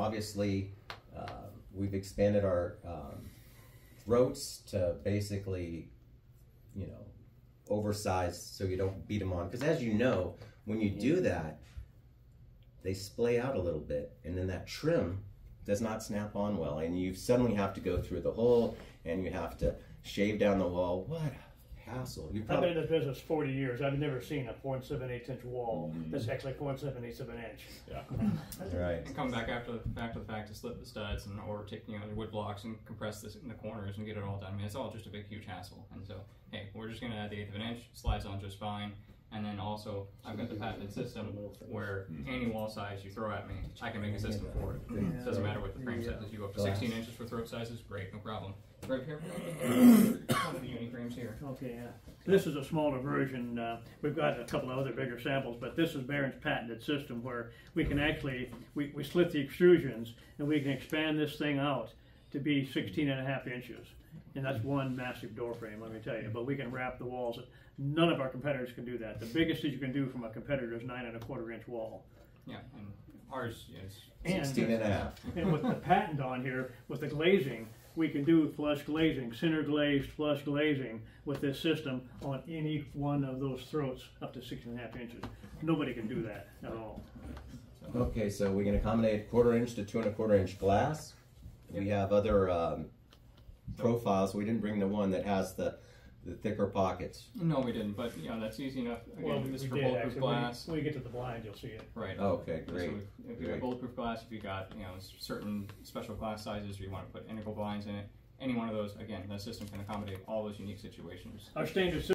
obviously, we've expanded our throats to basically, you know, oversized so you don't beat them on. Because as you know, when you do that, they splay out a little bit, and then that trim does not snap on well, and you suddenly have to go through the hole, and you have to shave down the wall. What a hassle. I've been in the business 40 years. I've never seen a 4 7/8 inch wall that's actually 4 7/8 of an inch. Yeah. Right. Come back after the fact to slip the studs and or take the wood blocks and compress this in the corners and get it all done. I mean, it's all just a big huge hassle. And so, hey, we're just gonna add the 1/8 of an inch. Slides on just fine. And then also, I've got the patented system where any wall size you throw at me, I can make a system for it. It doesn't matter what the frame size is. You go up to 16 inches for throat sizes, great, no problem. Right here, one of the uni frames here. Okay, yeah. This is a smaller version. We've got a couple of other bigger samples, but this is Barron's patented system where we can actually, we slit the extrusions and we can expand this thing out to be 16.5 inches. And that's one massive door frame, let me tell you. But we can wrap the walls. None of our competitors can do that. The biggest that you can do from a competitor is 9.25 inch wall. Yeah, and ours is 16.5. And with the patent on here, with the glazing, we can do flush glazing, center glazed flush glazing with this system on any one of those throats up to 6.5 inches. Nobody can do that at all. Okay, so we can accommodate 1/4 inch to 2.25 inch glass. We have other profiles. We didn't bring the one that has the thicker pockets. No, we didn't, but that's easy enough. Again, Well, this is we for did, bulletproof actually. glass. When you get to the blind, you'll see it. Right. Oh, okay, great. So if you got bulletproof glass, if you got certain special glass sizes, or you want to put integral blinds in it, any one of those, again, the system can accommodate all those unique situations. Our standard